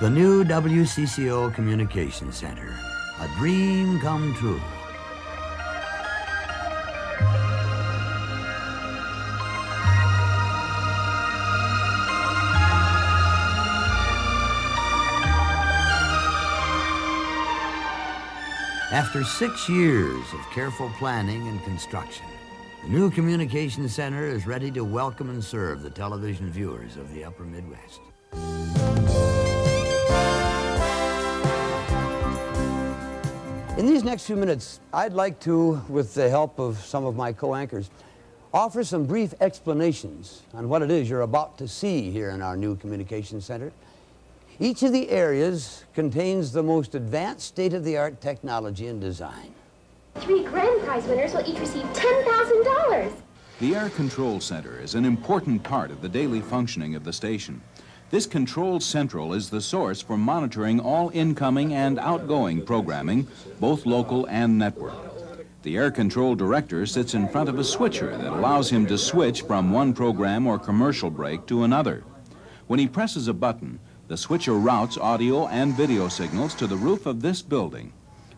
The new WCCO Communications Center, a dream come true. After 6 years of careful planning and construction, the new Communications Center is ready to welcome and serve the television viewers of the Upper Midwest. In these next few minutes, I'd like to, with the help of some of my co-anchors, offer some brief explanations on what it is you're about to see here in our new Communications Center. Each of the areas contains the most advanced state-of-the-art technology and design. 3 grand prize winners will each receive $10,000. The Air Control Center is an important part of the daily functioning of the station. This control central is the source for monitoring all incoming and outgoing programming, both local and network. The Air Control Director sits in front of a switcher that allows him to switch from one program or commercial break to another. When he presses a button, the switcher routes audio and video signals to the roof of this building.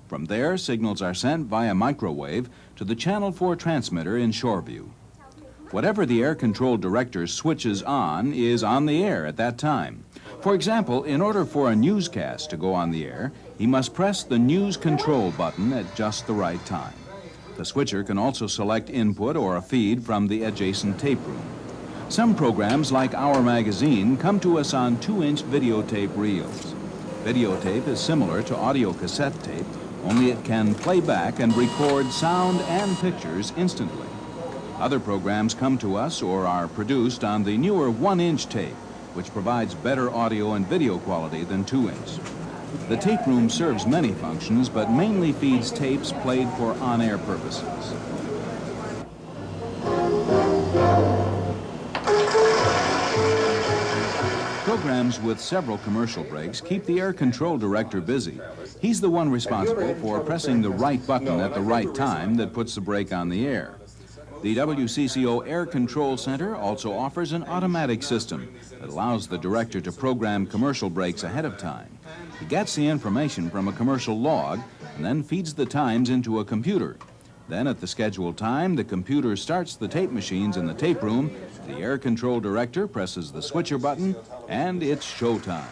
From there, signals are sent via microwave to the Channel 4 transmitter in Shoreview. Whatever the Air Control Director switches on is on the air at that time. For example, in order for a newscast to go on the air, he must press the News Control button at just the right time. The switcher can also select input or a feed from the adjacent tape room. Some programs, like Our Magazine, come to us on 2-inch videotape reels. Videotape is similar to audio cassette tape, only it can play back and record sound and pictures instantly. Other programs come to us or are produced on the newer 1-inch tape, which provides better audio and video quality than 2-inch. The tape room serves many functions, but mainly feeds tapes played for on-air purposes. Programs with several commercial breaks keep the Air Control Director busy. He's the one responsible for pressing the right button at the right time that puts the break on the air. The WCCO Air Control Center also offers an automatic system that allows the director to program commercial breaks ahead of time. He gets the information from a commercial log and then feeds the times into a computer. Then at the scheduled time, the computer starts the tape machines in the tape room, the Air Control Director presses the switcher button, and it's showtime.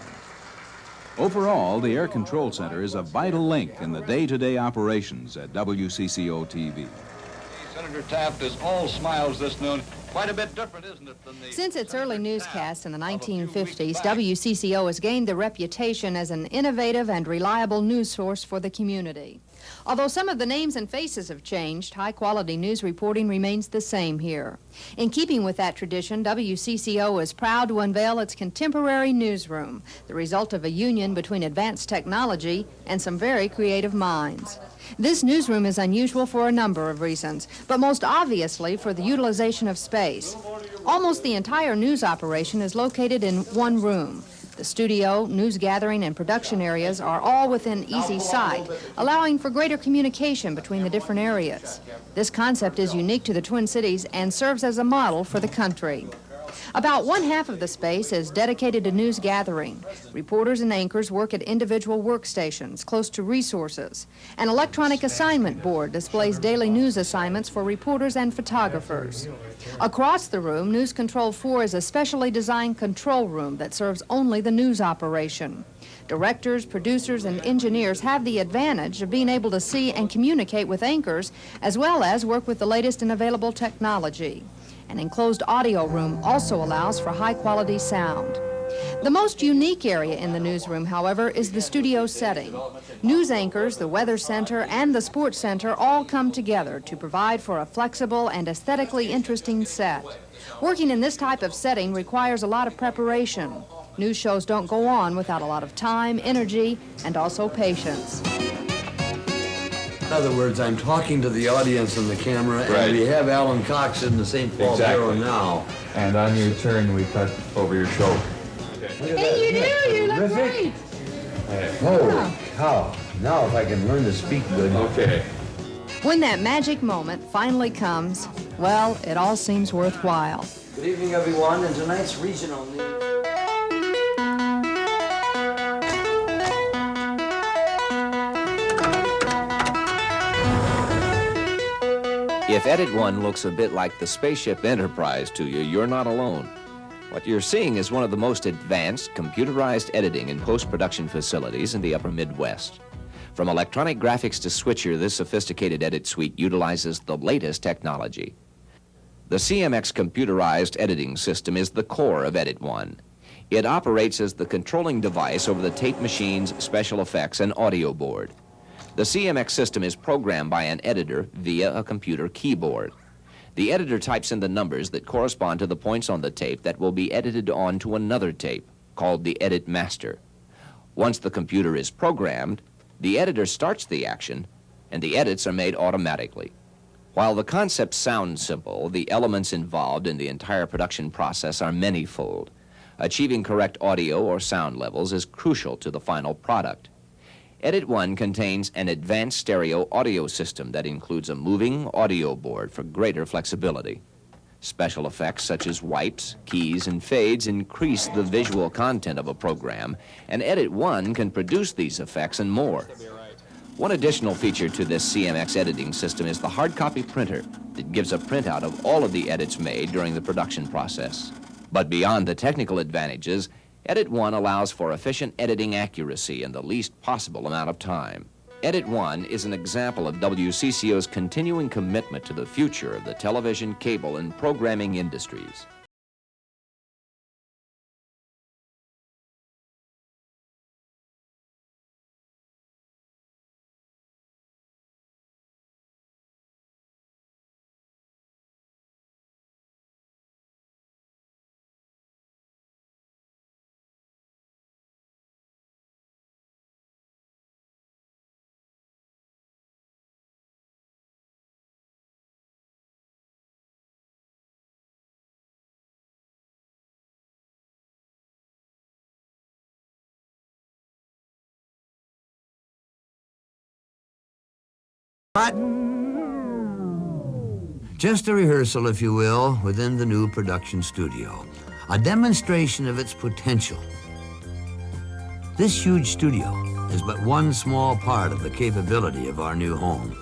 Overall, the Air Control Center is a vital link in the day-to-day operations at WCCO TV. Senator Taft is all smiles this noon. Quite a bit different, isn't it, than the... Since its early newscasts in the 1950s, WCCO has gained the reputation as an innovative and reliable news source for the community. Although some of the names and faces have changed, high-quality news reporting remains the same here. In keeping with that tradition, WCCO is proud to unveil its contemporary newsroom, the result of a union between advanced technology and some very creative minds. This newsroom is unusual for a number of reasons, but most obviously for the utilization of space. Almost the entire news operation is located in one room. The studio, news gathering, and production areas are all within easy sight, allowing for greater communication between the different areas. This concept is unique to the Twin Cities and serves as a model for the country. About 1/2 of the space is dedicated to news gathering. Reporters and anchors work at individual workstations close to resources. An electronic assignment board displays daily news assignments for reporters and photographers. Across the room, News Control 4 is a specially designed control room that serves only the news operation. Directors, producers, and engineers have the advantage of being able to see and communicate with anchors, as well as work with the latest in available technology. An enclosed audio room also allows for high-quality sound. The most unique area in the newsroom, however, is the studio setting. News anchors, the weather center, and the sports center all come together to provide for a flexible and aesthetically interesting set. Working in this type of setting requires a lot of preparation. News shows don't go on without a lot of time, energy, and also patience. In other words, I'm talking to the audience and the camera, Right. and we have Alan Cox in the St. Paul Bureau now. And on your turn, we cut over your shoulder. Hey, you do! You look great! Holy cow. Now if I can learn to speak good. Okay. When that magic moment finally comes, well, it all seems worthwhile. Good evening, everyone, and tonight's regional news. If Edit 1 looks a bit like the Spaceship Enterprise to you, you're not alone. What you're seeing is one of the most advanced computerized editing and post-production facilities in the upper Midwest. From electronic graphics to switcher, this sophisticated edit suite utilizes the latest technology. The CMX computerized editing system is the core of Edit 1. It operates as the controlling device over the tape machine's special effects and audio board. The CMX system is programmed by an editor via a computer keyboard. The editor types in the numbers that correspond to the points on the tape that will be edited onto another tape, called the Edit Master. Once the computer is programmed, the editor starts the action, and the edits are made automatically. While the concepts sound simple, the elements involved in the entire production process are manyfold. Achieving correct audio or sound levels is crucial to the final product. Edit 1 contains an advanced stereo audio system that includes a moving audio board for greater flexibility. Special effects such as wipes, keys, and fades increase the visual content of a program, and Edit 1 can produce these effects and more. One additional feature to this CMX editing system is the hard copy printer that gives a printout of all of the edits made during the production process. But beyond the technical advantages, Edit 1 allows for efficient editing accuracy in the least possible amount of time. Edit 1 is an example of WCCO's continuing commitment to the future of the television, cable, and programming industries. Just a rehearsal, if you will, within the new production studio. A demonstration of its potential. This huge studio is but one small part of the capability of our new home.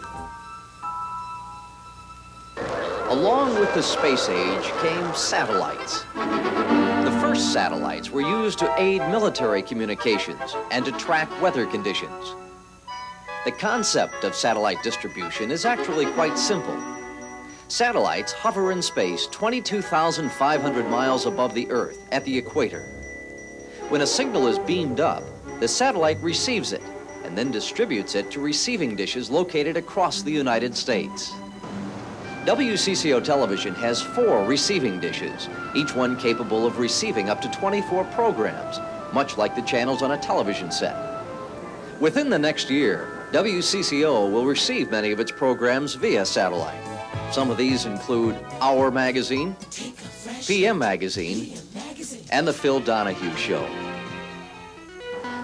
Along with the space age came satellites. The first satellites were used to aid military communications and to track weather conditions. The concept of satellite distribution is actually quite simple. Satellites hover in space 22,500 miles above the Earth at the equator. When a signal is beamed up, the satellite receives it and then distributes it to receiving dishes located across the United States. WCCO television has 4 receiving dishes, each one capable of receiving up to 24 programs, much like the channels on a television set. Within the next year, WCCO will receive many of its programs via satellite. Some of these include Hour Magazine, PM Magazine, and The Phil Donahue Show.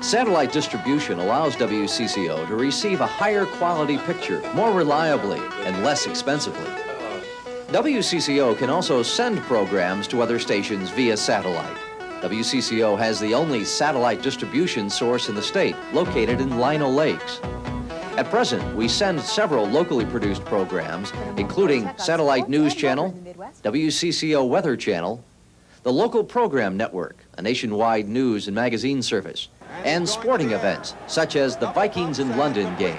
Satellite distribution allows WCCO to receive a higher quality picture more reliably and less expensively. WCCO can also send programs to other stations via satellite. WCCO has the only satellite distribution source in the state, located in Lino Lakes. At present, we send several locally produced programs, including Satellite News Channel, WCCO Weather Channel, the Local Program Network, a nationwide news and magazine service, and sporting events, such as the Vikings in London game.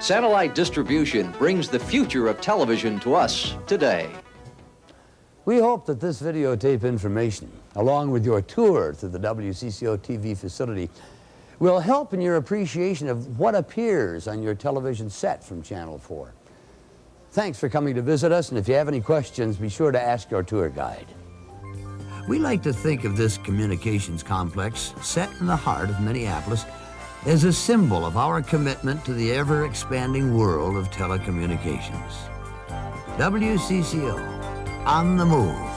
Satellite distribution brings the future of television to us today. We hope that this videotape information, along with your tour to the WCCO TV facility, will help in your appreciation of what appears on your television set from Channel 4. Thanks for coming to visit us, and if you have any questions, be sure to ask your tour guide. We like to think of this communications complex, set in the heart of Minneapolis, as a symbol of our commitment to the ever-expanding world of telecommunications. WCCO, on the move.